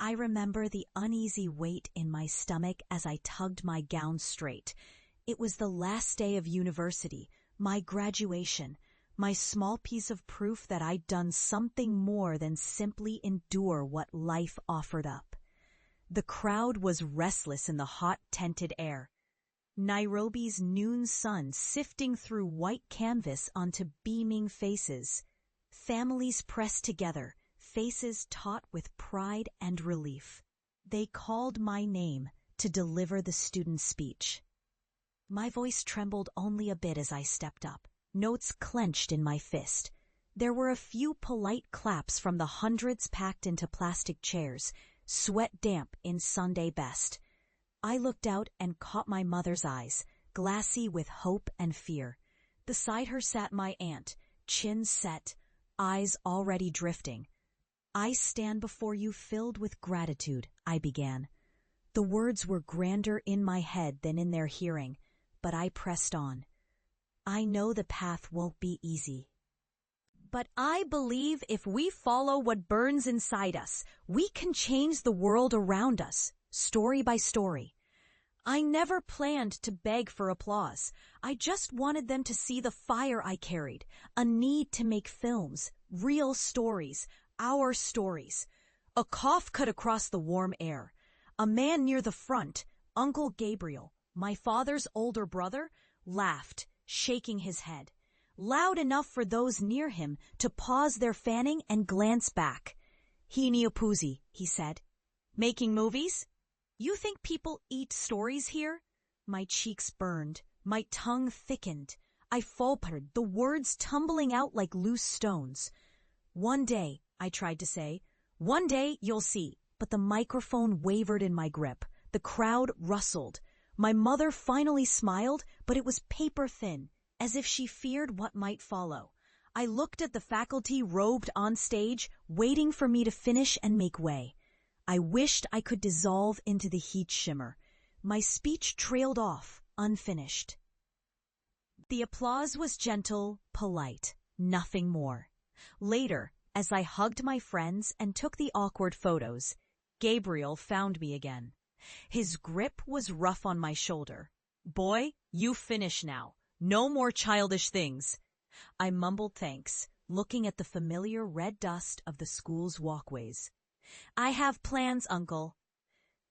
I remember the uneasy weight in my stomach as I tugged my gown straight. It was the last day of university, my graduation, my small piece of proof that I'd done something more than simply endure what life offered up. The crowd was restless in the hot, tented air. Nairobi's noon sun sifting through white canvas onto beaming faces. Families pressed together, faces taut with pride and relief. They called my name to deliver the student speech. My voice trembled only a bit as I stepped up, notes clenched in my fist. There were a few polite claps from the hundreds packed into plastic chairs, sweat damp in Sunday best. I looked out and caught my mother's eyes, glassy with hope and fear. Beside her sat my aunt, chin set, eyes already drifting. "I stand before you filled with gratitude," I began. The words were grander in my head than in their hearing, but I pressed on. "I know the path won't be easy. But I believe if we follow what burns inside us, we can change the world around us, story by story. I never planned to beg for applause. I just wanted them to see the fire I carried, a need to make films, real stories, our stories." A cough cut across the warm air. A man near the front, Uncle Gabriel, my father's older brother, laughed, shaking his head, loud enough for those near him to pause their fanning and glance back. "Hini Opuzi," he said. "Making movies? You think people eat stories here?" My cheeks burned, my tongue thickened. I faltered, the words tumbling out like loose stones. "One day," I tried to say, "one day you'll see." But the microphone wavered in my grip. The crowd rustled. My mother finally smiled, but it was paper thin, as if she feared what might follow. I looked at the faculty robed on stage, waiting for me to finish and make way. I wished I could dissolve into the heat shimmer. My speech trailed off, unfinished. The applause was gentle, polite, nothing more. Later, as I hugged my friends and took the awkward photos, Gabriel found me again. His grip was rough on my shoulder. "Boy, you finish now. No more childish things." I mumbled thanks, looking at the familiar red dust of the school's walkways. "I have plans, Uncle."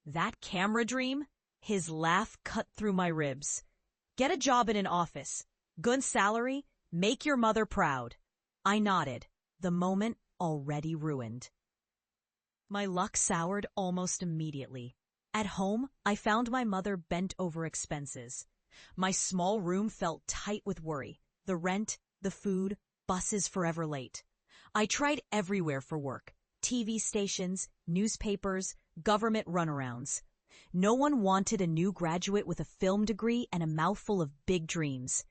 "That camera dream?" His laugh cut through my ribs. "Get a job in an office. Good salary. Make your mother proud." I nodded, the moment already ruined. My luck soured almost immediately. At home, I found my mother bent over expenses. My small room felt tight with worry. The rent, the food, buses forever late. I tried everywhere for work. TV stations, newspapers, government runarounds. No one wanted a new graduate with a film degree and a mouthful of big dreams.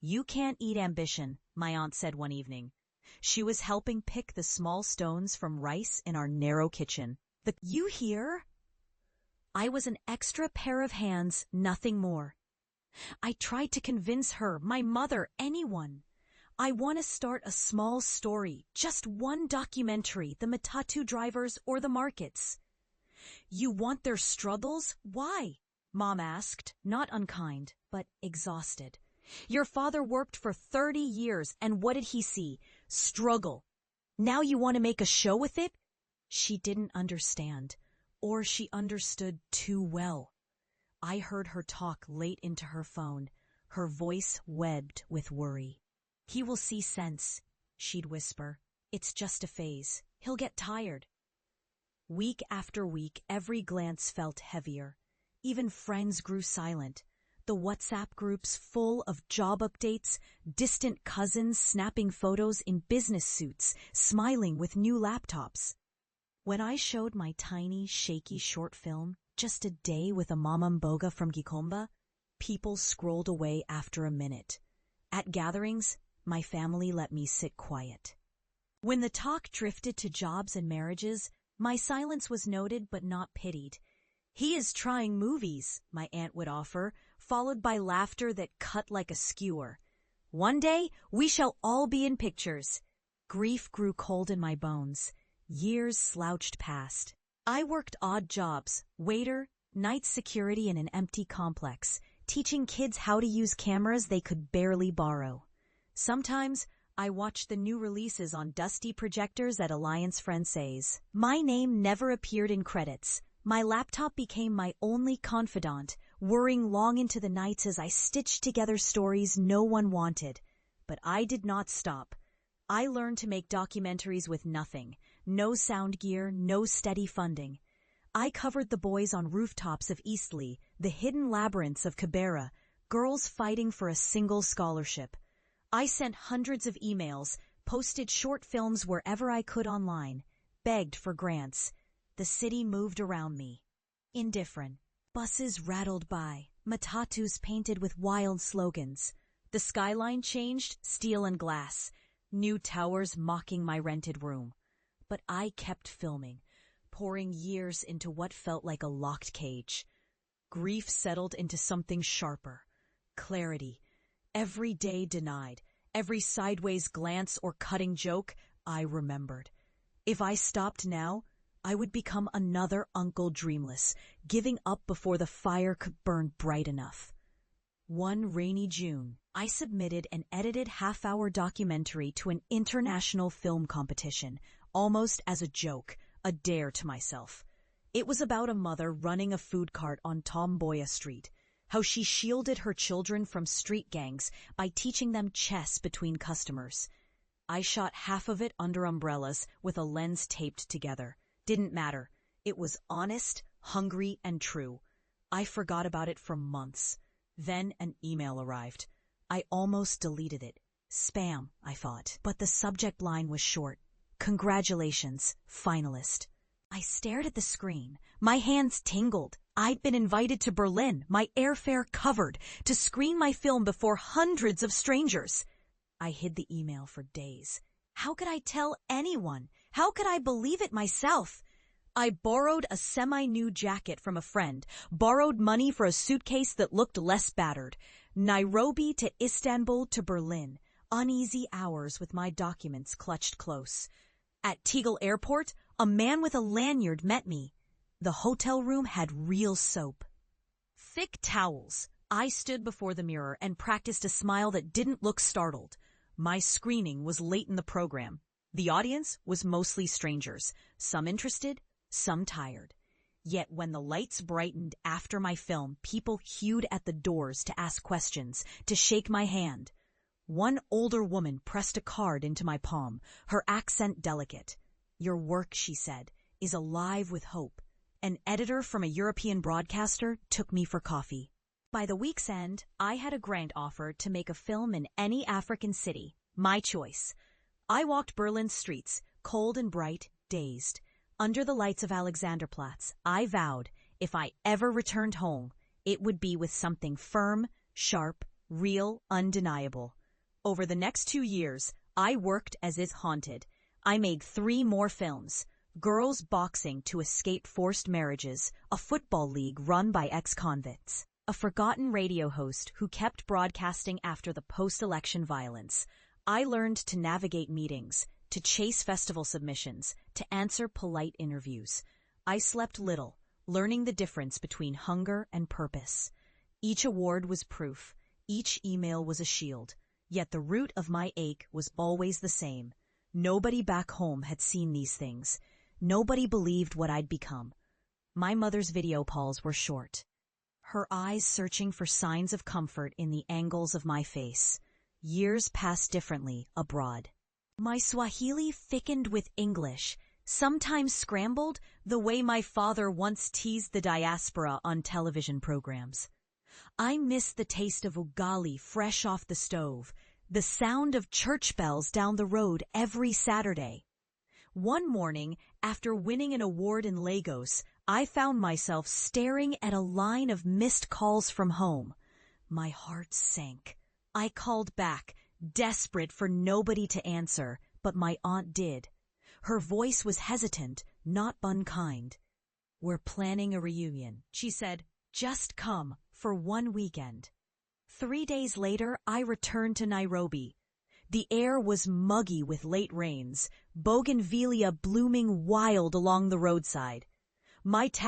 "You can't eat ambition," my aunt said one evening. She was helping pick the small stones from rice in our narrow kitchen. "You hear?" I was an extra pair of hands, nothing more. I tried to convince her, my mother, anyone. "I want to start a small story, just one documentary, the matatu drivers or the markets." "You want their struggles? Why?" Mom asked, not unkind, but exhausted. "Your father worked for 30 years, and what did he see? Struggle. Now you want to make a show with it?" She didn't understand, or she understood too well. I heard her talk late into her phone, her voice webbed with worry. "He will see sense," she'd whisper. "It's just a phase. He'll get tired." Week after week, every glance felt heavier. Even friends grew silent. The WhatsApp groups full of job updates, distant cousins snapping photos in business suits, smiling with new laptops. When I showed my tiny, shaky short film, Just a Day with a Mama Mboga from Gikomba, people scrolled away after a minute. At gatherings, my family let me sit quiet. When the talk drifted to jobs and marriages, my silence was noted but not pitied. "He is trying movies," my aunt would offer, followed by laughter that cut like a skewer. "One day, we shall all be in pictures." Grief grew cold in my bones. Years slouched past. I worked odd jobs, waiter, night security in an empty complex, teaching kids how to use cameras they could barely borrow. Sometimes, I watched the new releases on dusty projectors at Alliance Francaise. My name never appeared in credits. My laptop became my only confidant, worrying long into the nights as I stitched together stories no one wanted. But I did not stop. I learned to make documentaries with nothing. No sound gear, no steady funding. I covered the boys on rooftops of Eastleigh, the hidden labyrinths of Kibera, girls fighting for a single scholarship. I sent hundreds of emails, posted short films wherever I could online, begged for grants. The city moved around me. Indifferent. Buses rattled by, matatus painted with wild slogans. The skyline changed, steel and glass. New towers mocking my rented room. But I kept filming, pouring years into what felt like a locked cage. Grief settled into something sharper. Clarity. Every day denied, every sideways glance or cutting joke, I remembered. If I stopped now, I would become another Uncle Dreamless, giving up before the fire could burn bright enough. One rainy June, I submitted an edited half-hour documentary to an international film competition, almost as a joke, a dare to myself. It was about a mother running a food cart on Tomboya Street, how she shielded her children from street gangs by teaching them chess between customers. I shot half of it under umbrellas with a lens taped together. Didn't matter. It was honest, hungry, and true. I forgot about it for months. Then an email arrived. I almost deleted it. Spam, I thought. But the subject line was short. Congratulations, finalist. I stared at the screen. My hands tingled. I'd been invited to Berlin, my airfare covered, to screen my film before hundreds of strangers. I hid the email for days. How could I tell anyone? How could I believe it myself? I borrowed a semi-new jacket from a friend, borrowed money for a suitcase that looked less battered. Nairobi to Istanbul to Berlin. Uneasy hours with my documents clutched close. At Tegel Airport, a man with a lanyard met me. The hotel room had real soap. Thick towels. I stood before the mirror and practiced a smile that didn't look startled. My screening was late in the program. The audience was mostly strangers, some interested, some tired. Yet when the lights brightened after my film, people queued at the doors to ask questions, to shake my hand. One older woman pressed a card into my palm, her accent delicate. "Your work," she said, "is alive with hope." An editor from a European broadcaster took me for coffee. By the week's end, I had a grant offer to make a film in any African city, my choice. I walked Berlin's streets, cold and bright, dazed. Under the lights of Alexanderplatz, I vowed, if I ever returned home, it would be with something firm, sharp, real, undeniable. Over the next 2 years, I worked as is haunted. I made 3 more films. Girls boxing to escape forced marriages, a football league run by ex-convicts, a forgotten radio host who kept broadcasting after the post-election violence. I learned to navigate meetings, to chase festival submissions, to answer polite interviews. I slept little, learning the difference between hunger and purpose. Each award was proof. Each email was a shield. Yet the root of my ache was always the same. Nobody back home had seen these things. Nobody believed what I'd become. My mother's video calls were short, her eyes searching for signs of comfort in the angles of my face. Years passed differently abroad. My Swahili thickened with English, sometimes scrambled the way my father once teased the diaspora on television programs. I missed the taste of ugali fresh off the stove, the sound of church bells down the road every Saturday. One morning, after winning an award in Lagos, I found myself staring at a line of missed calls from home. My heart sank. I called back, desperate for nobody to answer, but my aunt did. Her voice was hesitant, not unkind. "We're planning a reunion," she said. "Just come for 1 weekend." 3 days later, I returned to Nairobi. The air was muggy with late rains, bougainvillea blooming wild along the roadside. My tact